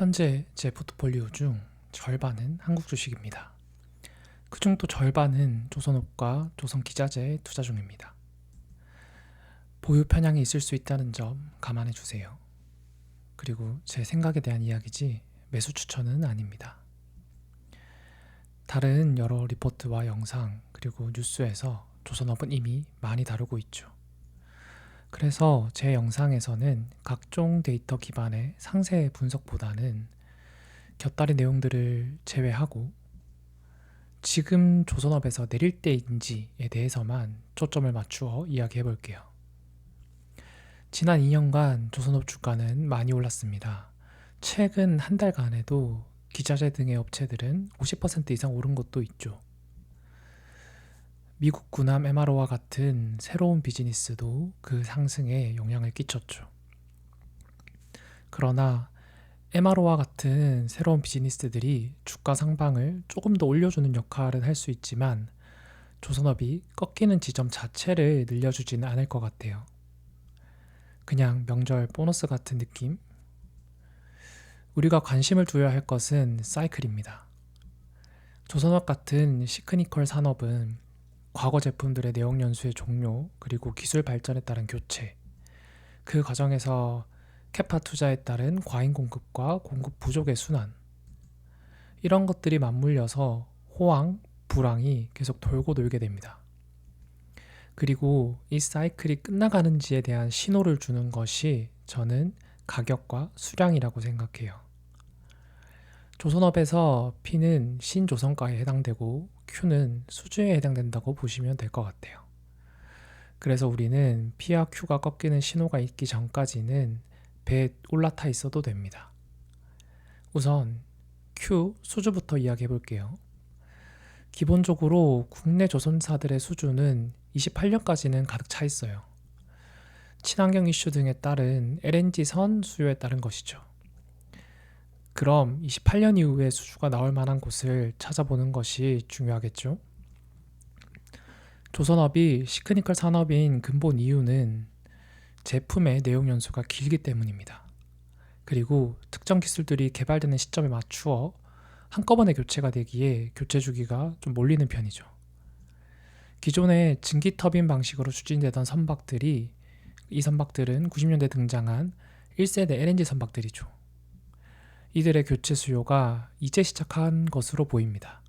현재 제 포트폴리오 중 절반은 한국 주식입니다. 그중 또 절반은 조선업과 조선기자재에 투자 중입니다. 보유 편향이 있을 수 있다는 점 감안해 주세요. 그리고 제 생각에 대한 이야기지 매수 추천은 아닙니다. 다른 여러 리포트와 영상 그리고 뉴스에서 조선업은 이미 많이 다루고 있죠. 그래서 제 영상에서는 각종 데이터 기반의 상세 분석보다는 곁다리 내용들을 제외하고 지금 조선업에서 내릴 때인지에 대해서만 초점을 맞추어 이야기해 볼게요. 지난 2년간 조선업 주가는 많이 올랐습니다. 최근 한 달간에도 기자재 등의 업체들은 50% 이상 오른 것도 있죠. 미국 군함 MRO와 같은 새로운 비즈니스도 그 상승에 영향을 끼쳤죠. 그러나 MRO와 같은 새로운 비즈니스들이 주가 상방을 조금 더 올려주는 역할은 할 수 있지만 조선업이 꺾이는 지점 자체를 늘려주지는 않을 것 같아요. 그냥 명절 보너스 같은 느낌? 우리가 관심을 두어야 할 것은 사이클입니다. 조선업 같은 시크니컬 산업은 과거 제품들의 내용 연수의 종료 그리고 기술 발전에 따른 교체, 그 과정에서 캐파 투자에 따른 과잉 공급과 공급 부족의 순환, 이런 것들이 맞물려서 호황, 불황이 계속 돌고 돌게 됩니다. 그리고 이 사이클이 끝나가는지에 대한 신호를 주는 것이 저는 가격과 수량이라고 생각해요. 조선업에서 P는 신조선가에 해당되고 Q는 수주에 해당된다고 보시면 될 것 같아요. 그래서 우리는 P와 Q가 꺾이는 신호가 있기 전까지는 배에 올라타 있어도 됩니다. 우선 Q 수주부터 이야기해 볼게요. 기본적으로 국내 조선사들의 수주는 28년까지는 가득 차 있어요. 친환경 이슈 등에 따른 LNG선 수요에 따른 것이죠. 그럼 28년 이후에 수주가 나올 만한 곳을 찾아보는 것이 중요하겠죠? 조선업이 시크니컬 산업인 근본 이유는 제품의 내용 연수가 길기 때문입니다. 그리고 특정 기술들이 개발되는 시점에 맞추어 한꺼번에 교체가 되기에 교체 주기가 좀 몰리는 편이죠. 기존의 증기 터빈 방식으로 추진되던 선박들이 이 선박들은 90년대 등장한 1세대 LNG 선박들이죠. 이들의 교체 수요가 이제 시작한 것으로 보입니다.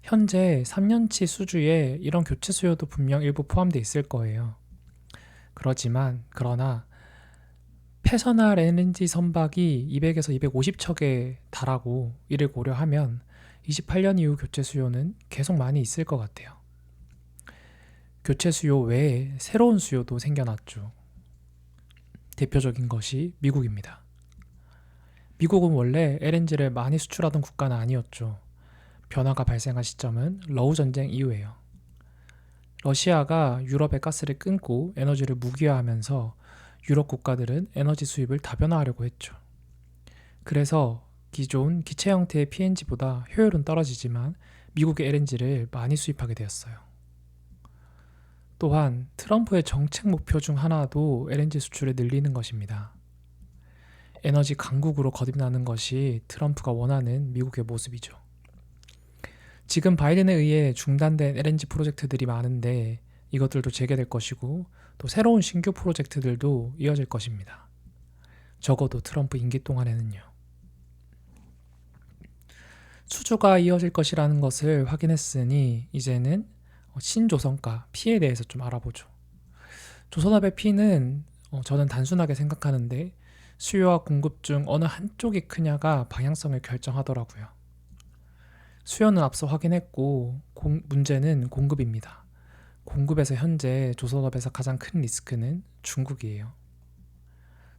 현재 3년치 수주에 이런 교체 수요도 분명 일부 포함되어 있을 거예요. 그러나 패선할 LNG 선박이 200에서 250척에 달하고 이를 고려하면 28년 이후 교체 수요는 계속 많이 있을 것 같아요. 교체 수요 외에 새로운 수요도 생겨났죠. 대표적인 것이 미국입니다. 미국은 원래 LNG를 많이 수출하던 국가는 아니었죠. 변화가 발생한 시점은 러우 전쟁 이후예요. 러시아가 유럽의 가스를 끊고 에너지를 무기화하면서 유럽 국가들은 에너지 수입을 다변화하려고 했죠. 그래서 기존 기체 형태의 PNG보다 효율은 떨어지지만 미국의 LNG를 많이 수입하게 되었어요. 또한 트럼프의 정책 목표 중 하나도 LNG 수출을 늘리는 것입니다. 에너지 강국으로 거듭나는 것이 트럼프가 원하는 미국의 모습이죠. 지금 바이든에 의해 중단된 LNG 프로젝트들이 많은데 이것들도 재개될 것이고 또 새로운 신규 프로젝트들도 이어질 것입니다. 적어도 트럼프 임기 동안에는요. 수주가 이어질 것이라는 것을 확인했으니 이제는 신조선가 P에 대해서 좀 알아보죠. 조선업의 P는 저는 단순하게 생각하는데 수요와 공급 중 어느 한쪽이 크냐가 방향성을 결정하더라고요. 수요는 앞서 확인했고 문제는 공급입니다. 공급에서 현재 조선업에서 가장 큰 리스크는 중국이에요.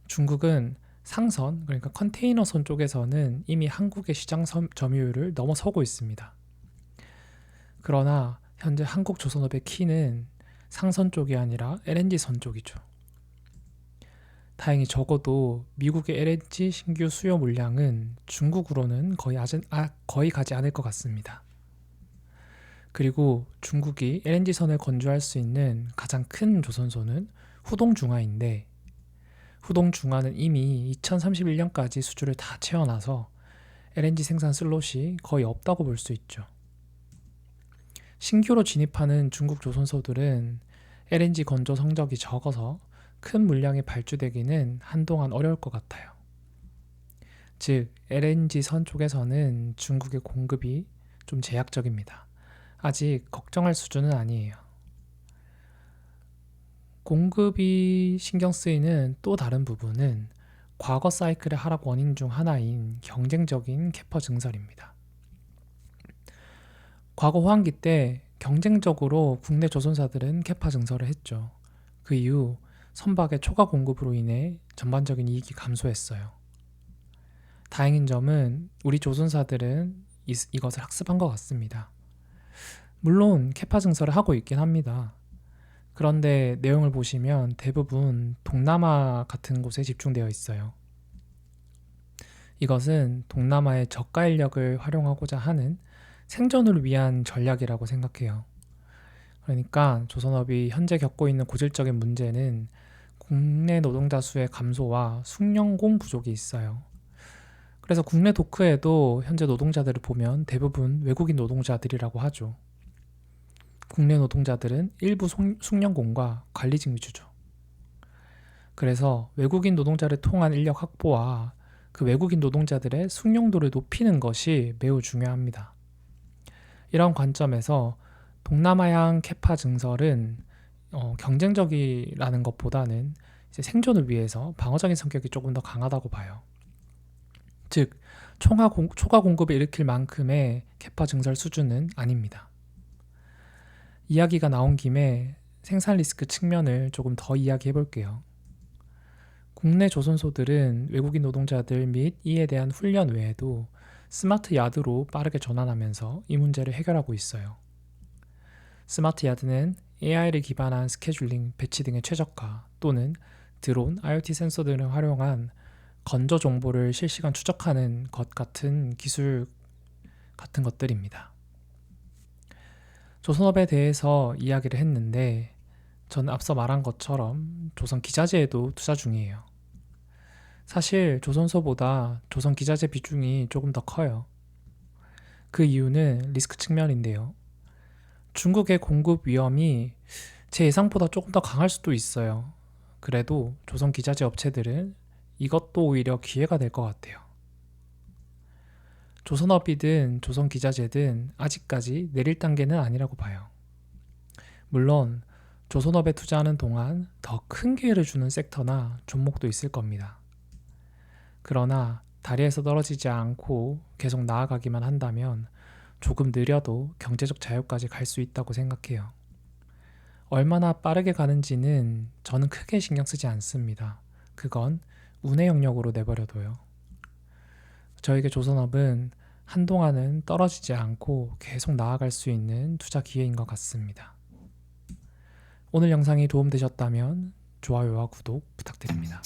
중국은 상선, 그러니까 컨테이너선 쪽에서는 이미 한국의 시장 점유율을 넘어서고 있습니다. 그러나 현재 한국 조선업의 키는 상선 쪽이 아니라 LNG선 쪽이죠. 다행히 적어도 미국의 LNG 신규 수요 물량은 중국으로는 거의 가지 않을 것 같습니다. 그리고 중국이 LNG선을 건조할 수 있는 가장 큰 조선소는 후동중하인데 후동 중화는 이미 2031년까지 수주를 다 채워놔서 LNG 생산 슬롯이 거의 없다고 볼 수 있죠. 신규로 진입하는 중국 조선소들은 LNG 건조 성적이 적어서 큰 물량이 발주되기는 한동안 어려울 것 같아요. 즉, LNG 선 쪽에서는 중국의 공급이 좀 제약적입니다. 아직 걱정할 수준은 아니에요. 공급이 신경 쓰이는 또 다른 부분은 과거 사이클의 하락 원인 중 하나인 경쟁적인 캐파 증설입니다. 과거 호황기 때 경쟁적으로 국내 조선사들은 캐파 증설을 했죠. 그 이후 선박의 초과 공급으로 인해 전반적인 이익이 감소했어요. 다행인 점은 우리 조선사들은 이것을 학습한 것 같습니다. 물론 캐파 증설을 하고 있긴 합니다. 그런데 내용을 보시면 대부분 동남아 같은 곳에 집중되어 있어요. 이것은 동남아의 저가 인력을 활용하고자 하는 생존을 위한 전략이라고 생각해요. 그러니까 조선업이 현재 겪고 있는 고질적인 문제는 국내 노동자 수의 감소와 숙련공 부족이 있어요. 그래서 국내 도크에도 현재 노동자들을 보면 대부분 외국인 노동자들이라고 하죠. 국내 노동자들은 일부 숙련공과 관리직 위주죠. 그래서 외국인 노동자를 통한 인력 확보와 그 외국인 노동자들의 숙련도를 높이는 것이 매우 중요합니다. 이런 관점에서 동남아향 캐파 증설은 경쟁적이라는 것보다는 이제 생존을 위해서 방어적인 성격이 조금 더 강하다고 봐요. 즉, 초과 공급을 일으킬 만큼의 캐파 증설 수준은 아닙니다. 이야기가 나온 김에 생산 리스크 측면을 조금 더 이야기해 볼게요. 국내 조선소들은 외국인 노동자들 및 이에 대한 훈련 외에도 스마트 야드로 빠르게 전환하면서 이 문제를 해결하고 있어요. 스마트 야드는 AI를 기반한 스케줄링, 배치 등의 최적화 또는 드론, IoT 센서 등을 활용한 건조 정보를 실시간 추적하는 것 같은 기술 같은 것들입니다. 조선업에 대해서 이야기를 했는데 전 앞서 말한 것처럼 조선 기자재에도 투자 중이에요. 사실 조선소보다 조선 기자재 비중이 조금 더 커요. 그 이유는 리스크 측면인데요. 중국의 공급 위험이 제 예상보다 조금 더 강할 수도 있어요. 그래도 조선 기자재 업체들은 이것도 오히려 기회가 될 것 같아요. 조선업이든 조선 기자재든 아직까지 내릴 단계는 아니라고 봐요. 물론 조선업에 투자하는 동안 더 큰 기회를 주는 섹터나 종목도 있을 겁니다. 그러나 다리에서 떨어지지 않고 계속 나아가기만 한다면 조금 느려도 경제적 자유까지 갈 수 있다고 생각해요. 얼마나 빠르게 가는지는 저는 크게 신경 쓰지 않습니다. 그건 운의 영역으로 내버려둬요. 저에게 조선업은 한동안은 떨어지지 않고 계속 나아갈 수 있는 투자 기회인 것 같습니다. 오늘 영상이 도움되셨다면 좋아요와 구독 부탁드립니다.